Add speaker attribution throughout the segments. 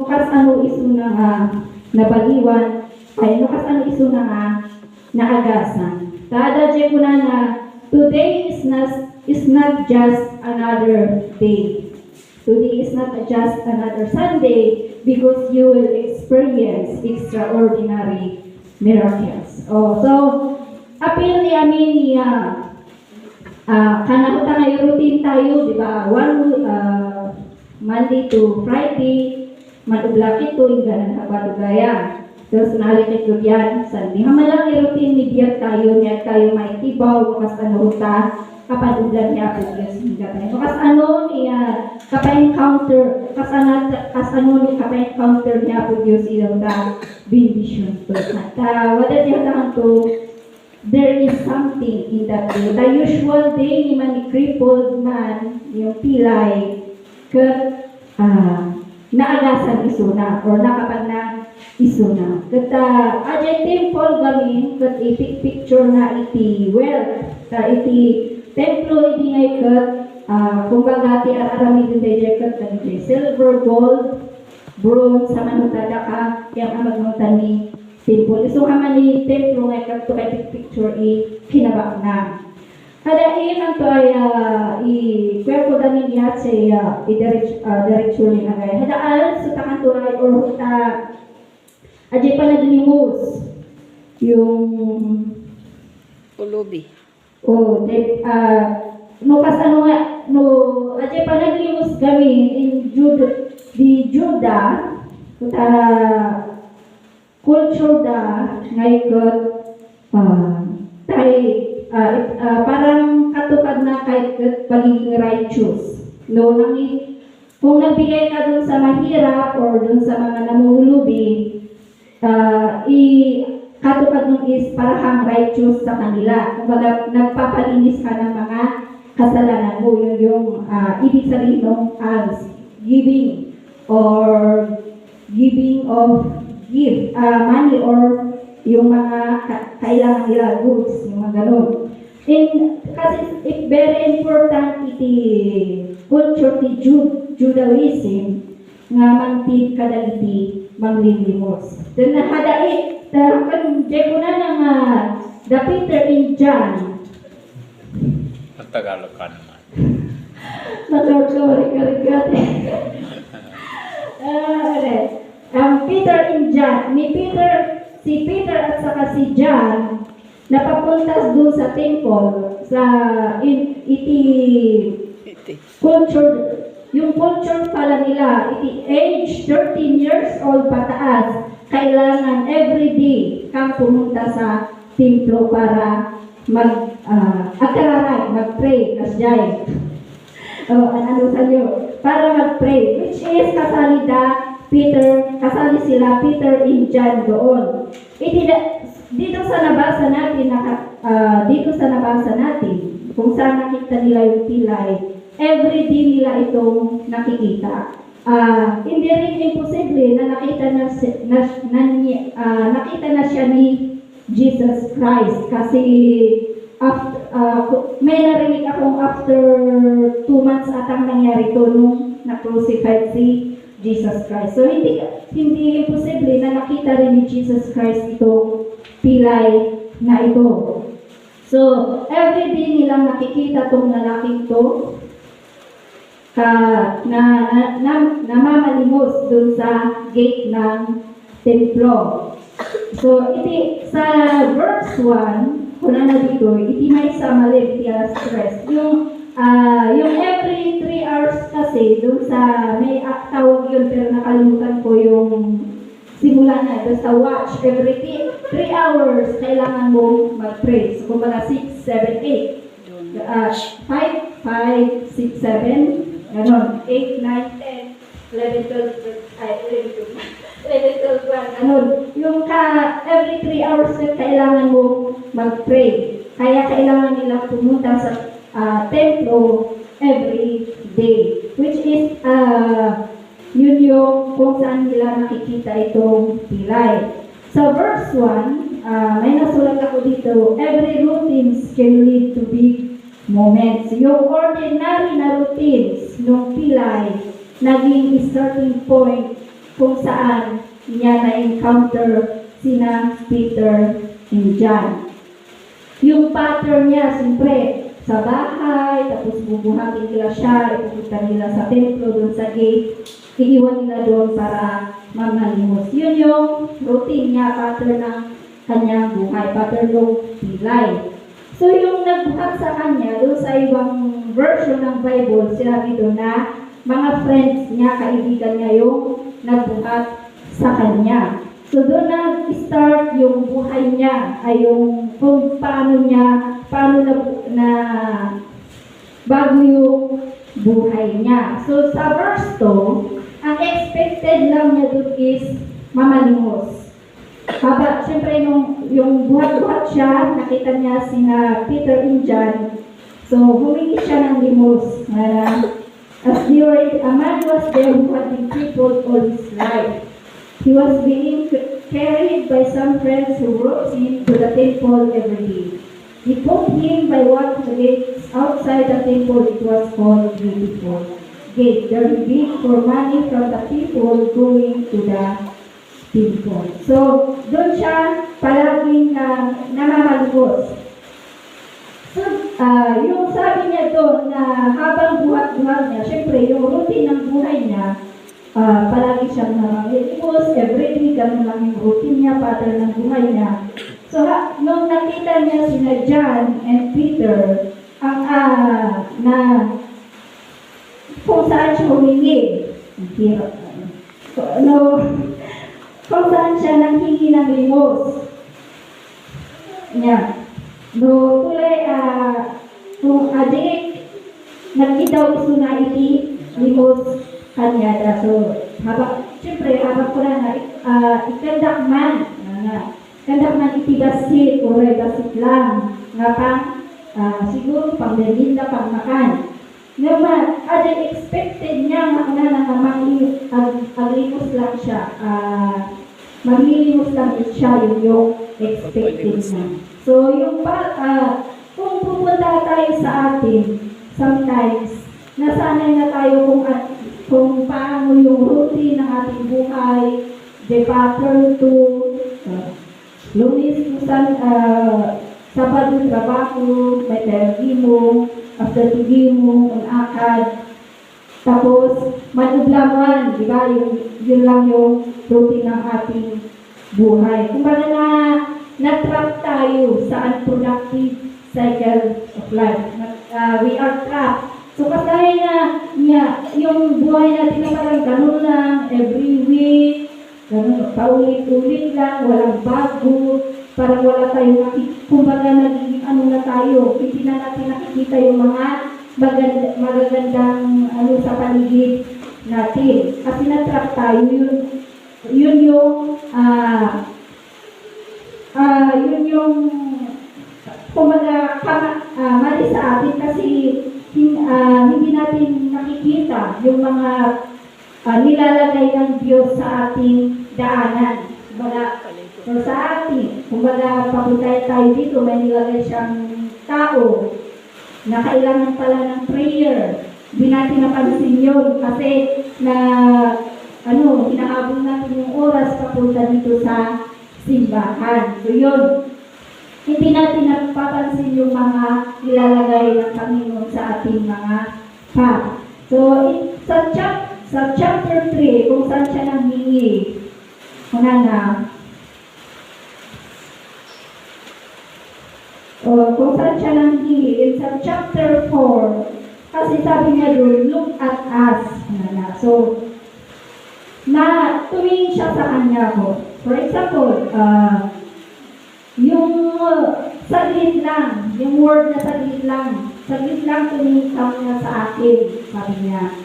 Speaker 1: nukas ano iso na nga nabaliwan, ay nukas ano iso na nga naagasan. Tada je ko na today is not just another day. Today is not just another Sunday because you will experience extraordinary miracles. Oh, so apil ni amin niya kanahutan ngayon routine tayo, di ba? Monday to Friday, manublak ito, yung ganang kapadugaya. Terus nalikit ko yan, Sunday. Hamalang i-routine ni biyat tayo, niya tayo may tibaw, makas anuhuta, kapaduglan niya po, yes, hingga tayo. Makas ano niya, kapa-encounter, kas ano ni kapa-encounter niya po, Diyos ilaw na bendition to. At wala niya lang to, there is something in that day. The usual day ni man ni crippled man, yung pilay, naagasan isuna or nakapag na isuna. Ajay temple gamin kat iti picture na iti wealth. Iti templo iti ngay kat kumbaga ti ararami din tayo kat iti silver, gold, bronze, sa manutada ka yang amagnutan ni temple. Iso haman ni templo ngay kat to kay picture kinabak na. Kada iman to ay i-kwerpo damin niya sa i-diretsyon ni agay. Hadaal sa takan to ay or huta ajay panaglimos yung
Speaker 2: Ulubi.
Speaker 1: no kasano nga no ajay panaglimos gamin in Juda huta culture da ngayon parang katupad na kahit pagiging righteous. No, kung nagbigay ka dun sa mahirap or dun sa mga namumulubi, katupad nun is parang righteous sa kanila. Kumbaga, nagpapalinis ka ng mga kasalanan mo. Yun yung ibig sabihin ng giving or giving of money or yung mga kailangan nila goods, yung mga ganun. Kasi it's very important iti culture ti Judaism nga mangtid kadagiti manglilimos. Then nahadait, kan ko na nga the Peter in John.
Speaker 3: Tagalog ka naman.
Speaker 1: Sorry. Peter in John. Si Peter at saka si John napapuntas doon sa temple sa iti culture, yung culture pala nila iti age 13 years old pataas, kailangan everyday kang pumunta sa templo para mag-pray kasjay para mag-pray, which is kasali sila Peter in John doon. Dito sa nabasa natin kung saan nakita nila yung pilay, everyday nila itong nakikita. Hindi rin imposible na nakita na siya ni Jesus Christ kasi may narinig akong after 2 months atang nangyari ito nung na-crucified si Jesus Christ. So, hindi imposible na nakita rin ni Jesus Christ itong pilay na ito. So, everyday nilang nakikita itong lalaking ito na mamalimos dun sa gate ng templo. So, sa verse 1, kung na dito, iti may samalim, iti alas stress. Yung every 3 hours kasi, doon sa, may tawag yun, pero nakalimutan ko yung simula na. Doon sa watch, every 3 hours, kailangan mo mag-pray. So, kumbaga 6, 7, 8. 5, 6, 7, ganon. 8, 9, 10, 11, 12, 1. Yung every 3 hours, kailangan mo mag-pray. Kaya kailangan nila pumunta sa templo every day, which is yun yung kung saan nila nakikita itong pilay. Sa verse 1, may nasulat ako dito, every routines can lead to big moments. Yung ordinary na routines ng pilay naging starting point kung saan niya na-encounter sina Peter and John. Yung pattern niya, siyempre, sa bahay, tapos bubuhatin nila siya, ipupunta nila sa templo, doon sa gate, iiwan nila doon para mamalimos. Yun yung routine niya, pattern ng kanyang buhay, pattern ng pilay. So yung nagbuhat sa kanya, doon sa ibang version ng Bible, sinabi doon na mga friends niya, kaibigan niya yung nagbuhat sa kanya. So doon nag-start yung buhay niya, ay yung kung paano na bago yung buhay niya. So sa verse 2, ang expected lang niya doon is mamalimos. Siyempre, yung buhat-buhat siya, nakita niya sina Peter and John. So, humingi siya ng limos. As they were, a man was there who had been crippled all his life. He was being carried by some friends who brought him to the temple every day. They took him by one of the gates outside the temple. It was called Beautiful Gate. They begged for money from the people going to the temple. So, doon siya palaging namamalugos. So, yung sabi niya doon na habang buhat-buhat niya, syempre, yung routine ng buhay niya, palagi siyang namamalugos, everyday, ganun lang yung routine niya, pattern ng buhay niya. So, nung nakita niya sina John and Peter, na kung saan siya humingi, kung saan siya nanghingi ng limos. Yan. No, tulay, kung adik, nagkitaw iso na iti limos kanya. So, siyempre, habang ko na ikandak man iti basit, o basit lang, nga pang, siguro, pang berinda, pang makan. Naman, expected niya nga na maglimos lang siya. Maglilimos lang siya yung expected niya. So, kung pupunta tayo sa atin, sometimes, nasanay na tayo kung paano yung routine ng ating buhay, the pattern to Lunes to Sabado, trabaho, may tergimo, after tigimo, akad, tapos manublaman, di ba? Yun lang yung routine ng ating buhay. Kung baga na-trap tayo sa unproductive cycle of life. We are trapped. So kasi yung buhay natin na parang ganun lang, every week, ganun, paulit-ulit lang, walang bago, parang wala tayong kumbaga nagiging na tayo, hindi na natin nakikita yung mga magagandang sa paligid natin. Kasi na-trap tayo, yun yung kumbaga mali sa atin kasi hindi natin nakikita yung mga nilalagay ng Diyos sa ating daanan. So sa atin, kumbaga papunta tayo dito, may nilagay siyang tao na kailangan pala ng prayer. Hindi natin napansin yun kasi hinahabol natin yung oras papunta dito sa simbahan. So yun, hindi natin napapansin yung mga nilalagay ng Panginoon sa ating mga path. So sa chapter 3, kung saan siya nanghingi, kung saan siya nanghingi, sa chapter 4, kasi sabi niya doon, look at us. So, tumingin siya sa kanya ko. For example, yung saglit lang, yung word na saglit lang tumingin niya sa akin, sabi niya.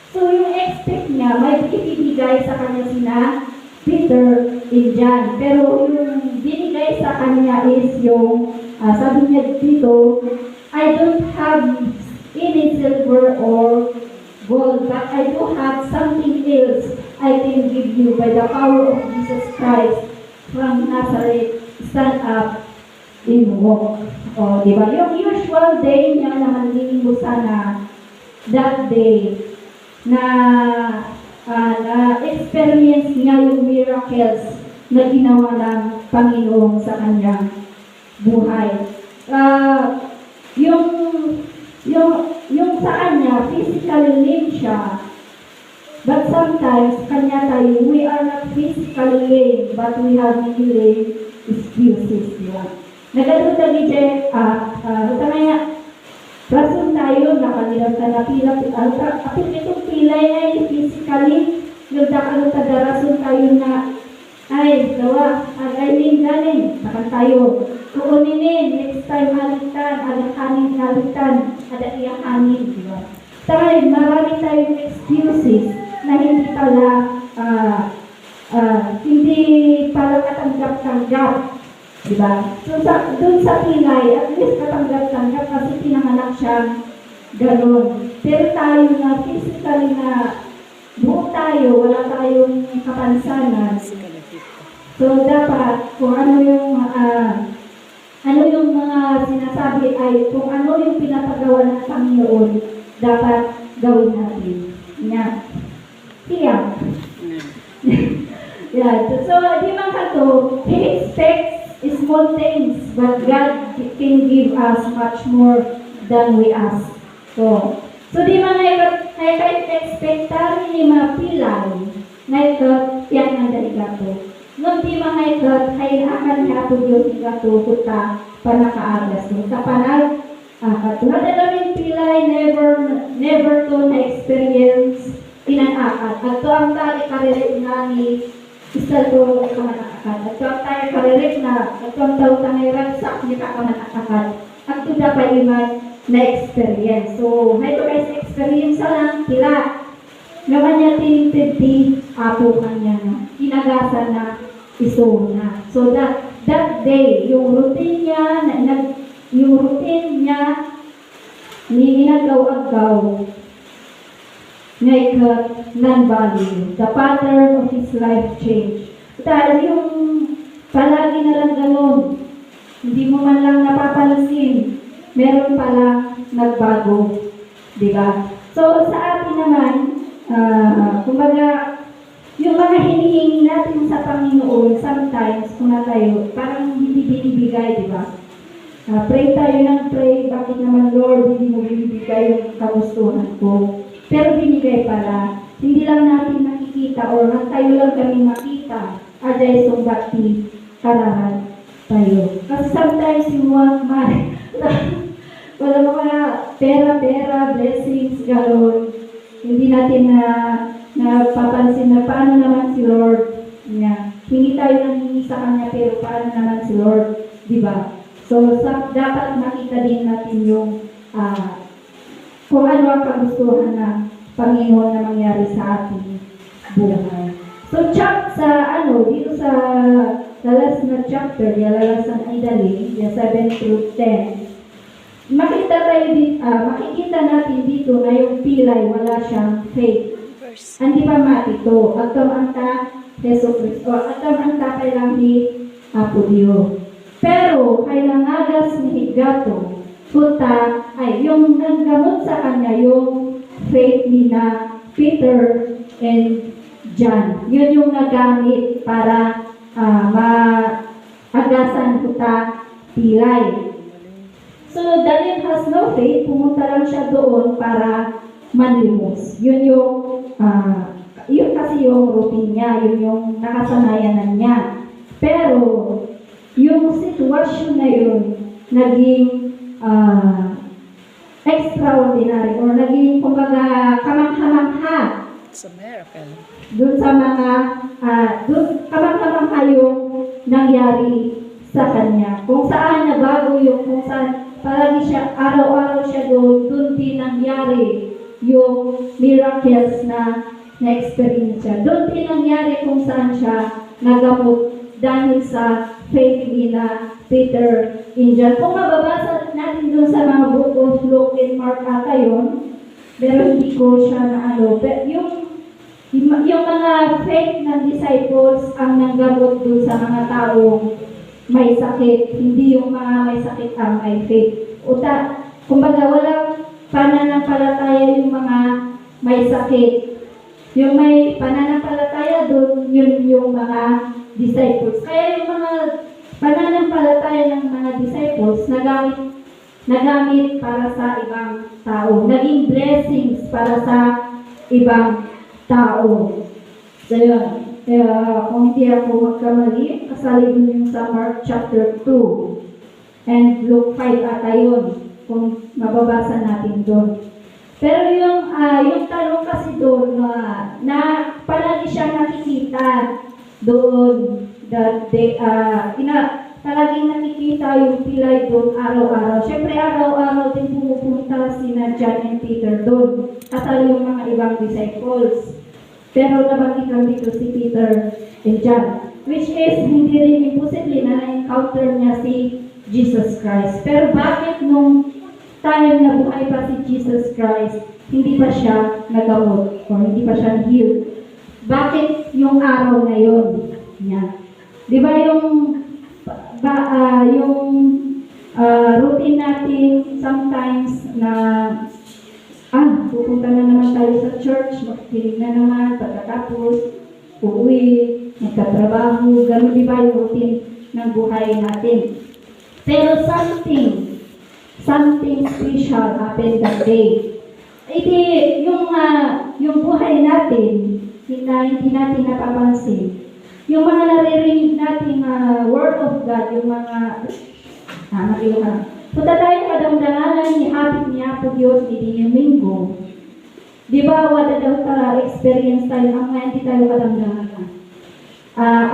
Speaker 1: So, yung expect niya, may ibibigay sa kanya sina Peter and John. Pero yung binigay sa kanya is yung, sabi niya dito, I don't have any silver or gold, but I do have something else I can give you by the power of Jesus Christ from Nazareth. Stand up and walk. O, di ba? Yung usual day niya na manlilinggo sana that day na na-experience niya yung miracles na ginawa ng Panginoon sa kanyang buhay. Yung, yung sa kanya, physically lame siya. But sometimes, kanya tayo, we are not physically lame, but we have many lame excuses. Nagano tayo dyan, nga, rason tayo, nakalilang ka na pila, apit itong pilay ay physically, nagdakalo ka na rason tayo na, ay, gawa, agayin ganin, nakan tayo, kuuninin, next time halitan, halitan, ada iyang hanin, di ba? Dahil marami tayong excuses na hindi pala katanggap-tanggap, di ba? So, doon sa pilay, at least katanggap-tanggap kasi pinanganak siyang gano'n. Pero tayo na physically na buo tayo, wala tayong kapansanan. So, dapat kung ano yung mga sinasabi ay kung ano yung pinapagawa ng Panginoon, dapat gawin natin. Yan. Siya. Yeah. So, di man kato, he expects small things, but God can give us much more than we ask. So di man expectar ni mga pilay, ngayot, yan ang daligato. Nung di man ngayot, ay akan hato Diyos igato, kuta, panakaagas. Sa panag, katulad na namin pilay, never to na-experience inanakat. At to ang tali karirik na ni isa to kamanakakat. At to ang tayo karirik na, at to ang tao tangay ragsak ni kamanakakat. At to dapat iman na-experience. So, may to guys experience lang, kila. Naman niya tinitid apo kanya na, inagasan na, iso na. So, that day, yung routine niya, ni ginagaw-agaw, ngayon, non-value. The pattern of his life change. Dahil yung palagi na lang ganun, hindi mo man lang napapansin, meron pala nagbago. Diba? So, sa atin naman, kumbaga, yung mga hinihingi natin sa Panginoon, sometimes, kung na tayo, parang hindi binibigay, diba? Pray tayo ng pray, bakit naman Lord, hindi mo binibigay yung kagustuhan ko. Pero binigay pala, hindi lang natin nakikita or tayo lang kami makita, aday sumbati, karahan tayo. Kasi sometimes you want money, wala mga pera, blessings, gano'n. Hindi natin napapansin na paano naman si Lord. Yeah. Hingi tayo ng hingi sa Kanya, pero paano naman si Lord, di ba? So, dapat makita din natin yung kung ano ang kagustuhan na Panginoon na mangyari sa ating buhay. So, dito sa last na chapter, lalasan ay dali, 7 through 10, makikita natin dito na yung pilay, wala siyang faith. Hindi pa matito, agam anta Jesu Cristo, agam anta kailang ni Apo Diyo. Pero, kailangagas ni Higato, punta ay yung nanggamot sa kanya yung faith ni na Peter and John. Yun yung nagamit para maagasan punta pilay. So, Daniel has no faith, pumunta lang siya doon para manlimos. Yun kasi yung routine niya, yun yung nakasanayanan niya. Pero, yung sitwasyon na yun, naging extraordinary or naging, kumbaga, kamangha-mangha.
Speaker 2: It's a miracle.
Speaker 1: Doon sa mga, kamangha-mangha yung nangyari sa kanya. Kung saan nabago yung, kung saan, palagi siya, araw-araw siya doon din nangyari yung miracles na na-experience siya. Doon din nangyari kung saan siya nagamot dahil sa faith ni na Peter and John. Kung mababasa natin doon sa mga book of Luke and Mark ata yun, pero hindi ko siya pero yung mga faith ng disciples ang nanggamot doon sa mga taong may sakit, hindi yung mga may sakit ang may faith. Kumbaga walang pananampalataya yung mga may sakit. Yung may pananampalataya doon, yun yung mga disciples. Kaya yung mga pananampalataya ng mga disciples, nagamit para sa ibang tao. Naging blessings para sa ibang tao. So yun. Kaya kung hindi ako magkamali, kasalibin yung sa Mark chapter 2 and Luke 5 ata yun, kung mababasa natin doon. Pero yung tanong kasi doon, na palagi siya nakikita doon, that they, palaging nakikita yung pilay doon araw-araw. Siyempre araw-araw din pumupunta sina John and Peter doon, kasali yung mga ibang disciples. Pero nabanggit lang dito si Peter and John, which is hindi rin imposible na na-encounter niya si Jesus Christ. Pero bakit nung time na buhay pa si Jesus Christ, hindi pa siya nagamot o hindi pa siya healed? Bakit yung araw na yun? Yeah. Di ba yung routine natin sometimes na pupunta na naman tayo sa church, makikinig na naman, pagkatapos, uuwi, magkatrabaho, gano'n di ba yung routine ng buhay natin. Pero something special happened that day. Iti, yung buhay natin, hindi natin napapansin. Yung mga naririnig natin word of God, yung mga, punta tayo kadamdanganan ni hapit niya po Diyos ni Domingo. Di ba, wala daw experience tayo, ang nga hindi tayo kadamdanganan.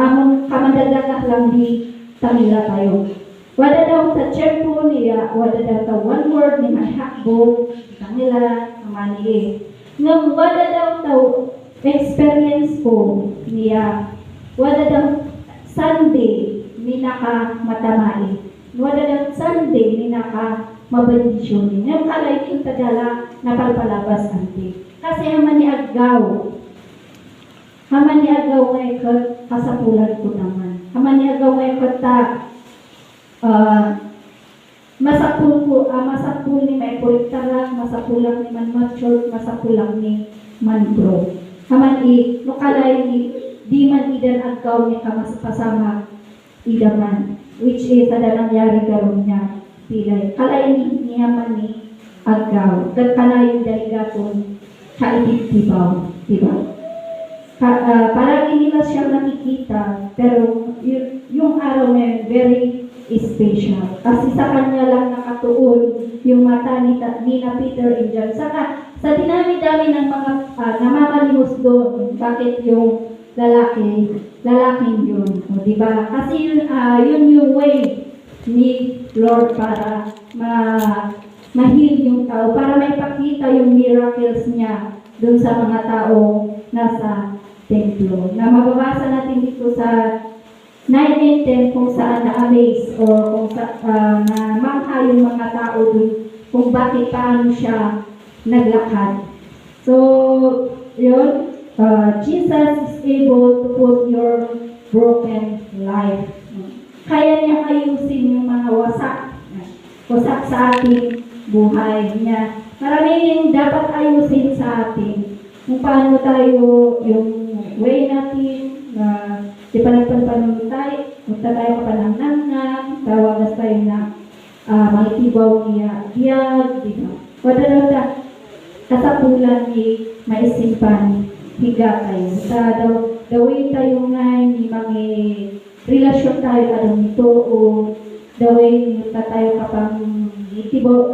Speaker 1: Among kamandagagak lang di tamila tayo. Wala daw sa tempo niya, wala daw sa one word ni mahakbo, kanila, kamani Ngam wala daw sa experience ko niya, wala daw Sunday ni naka-matamai. Wala daw Sunday ni naka-mabendisyon. Ngam kalay yung tagala na palpalabas ante. Kasi haman ni agaw ngay kasapulan ko naman. Haman ni agaw ngay masapul ni may kuriktarak, masapulang ni man mature, masapulang ni man grow. Haman nukalay ni di man idan agaw ni kamasapasama idaman, which is ada nangyari karon niya pilay. Kalay ni haman ni agaw, kalay dahil gaton kaititibaw, diba? Palagi nila siyang nakikita, pero yung araw na yun, very special. Kasi sa kanya lang nakatuon yung mata ni Peter and John. Sa dinami-dami ng mga namamalimos doon, bakit yung lalaking yun? O, diba? Kasi yun yung way ni Lord para ma-heal yung tao, para may pakita yung miracles niya doon sa mga tao nasa templo. Na mababasa natin dito sa 9 and 10 kung saan na-amaze o kung na mangha yung mga tao dun kung bakit paano siya naglakad. So, yun, Jesus is able to put your broken life. Kaya niya ayusin yung mga wasak sa ating buhay niya. Maraming dapat ayusin sa atin. Kung paano tayo, yung way natin, di pa nagpanpanon tayo, punta tayo kapanangnangan, tawagas tayo na makitibaw niya, biyag, di ba? Wala kasapulan ni maisimpan, higa tayo. Sa the way tayo nga, hindi relasyon tayo anong ito, o the way tayo kapang itibaw,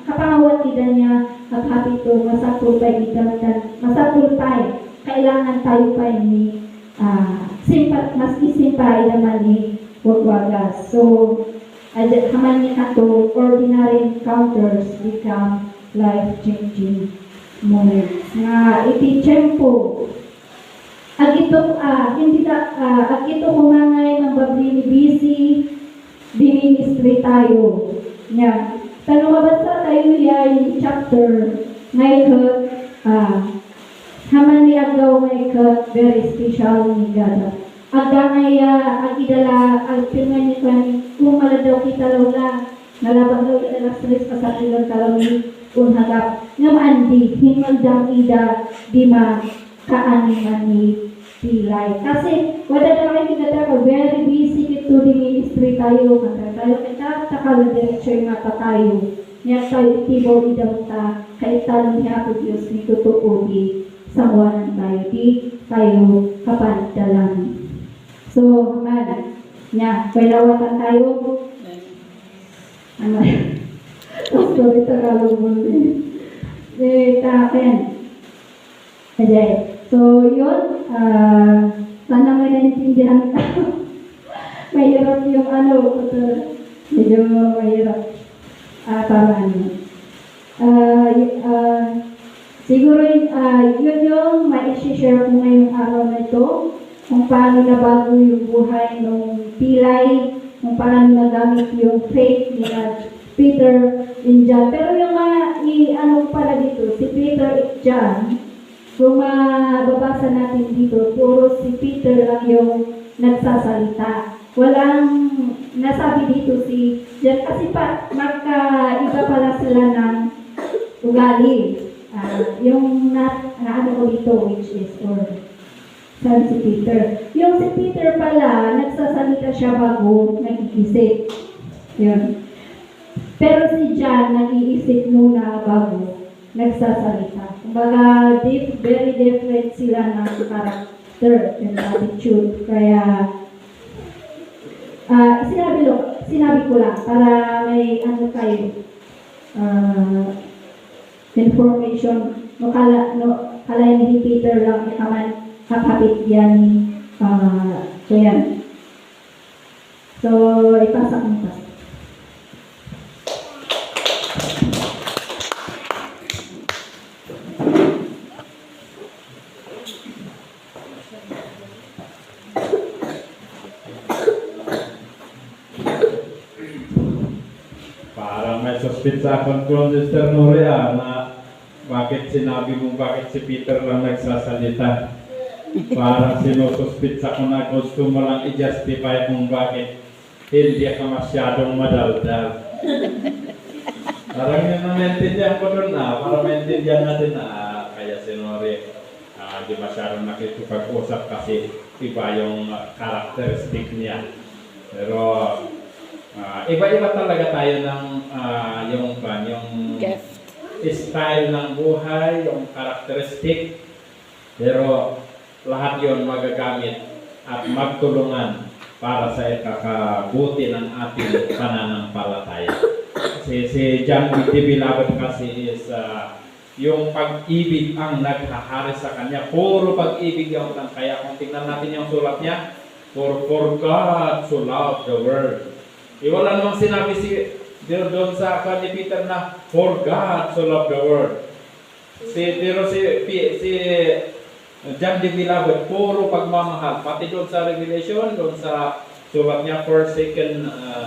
Speaker 1: kapangawat kita niya, at happy to, masapul tayo, kailangan tayo pa ni mas isimpay naman ni wagwagas. So, haman ni kato, ordinary encounters become life-changing moments. Nga iti tiyempo, agito humangay ng babili busy, di-ministry tayo. Nga, tanong mabasa tayo yung chapter ngayon, haman ni agaw may very special ni God. Agda ngay agidala agpingan ni kan kung maladaw kita lawla nalabang daw kita stress pasatilan talaw ni unhagap nga maandi hingaldang ida di ma kaaniman ni pilay. Kasi wala na kami kinataka very busy kito di ministry tayo tayo kita takal diretso yung mata tayo niya tayo itibaw idang ta kaitan niya po Diyos ni totoo di sangwanan tayo di tayo kapandalan. So, man, niya, pailawatan tayo. Ano, sorry, Tagalog mo din. Taken. So, yun, sana may naintindihan ka. Mahirap yung ano, medyo mahirap. Para ano. Siguro yun yung ma-share ko ngayong araw na ito, kung paano nabago yung buhay ng pilay, kung paano nagamit yung faith ni Peter and John. Pero yung ano pala dito, si Peter at John, kung mababasa natin dito, puro si Peter lang yung nagsasalita. Walang nasabi dito si John kasi magkaiba pala sila ng ugali. Yung ano ko dito, which is, or saan si Peter. Yung si Peter pala, nagsasalita siya bago nag-iisip. Yun. Pero si John, nag-iisip muna bago nagsasalita. Kumbaga, very different sila ng character and attitude. Kaya, sinabi ko lang, para may ano kayo, information, kala ni Peter lang ikaman kapatid yan. So yan. So, ipasa mo pa.
Speaker 3: Parang may suspitsa akong kung Sister Nuria na bakit sinabi mo bakit si Peter lang nagsasalita. Parang sinususpitsa ko na gusto mo lang i-justify kung bakit hindi ka masyadong madaldal. Parang yun ang maintindihan ko doon para maintindihan natin kaya si Nuria di masyadong nakikipag-usap kasi iba yung characteristic niya. Pero iba-iba talaga tayo ng yung
Speaker 2: Gift.
Speaker 3: style ng buhay, yung characteristic. Pero lahat yon magagamit at magtulungan para sa ikakabuti ng ating pananampalataya. Kasi si John the Beloved kasi is yung pag-ibig ang naghahari sa kanya. Puro pag-ibig yung kaya kung tingnan natin yung sulat niya, for God so loved the world. Wala namang sinabi doon sa ni Peter na for God so loved the world. Pero si John the Beloved, puro pagmamahal. Pati doon sa Revelation, doon sa sulat niya, 2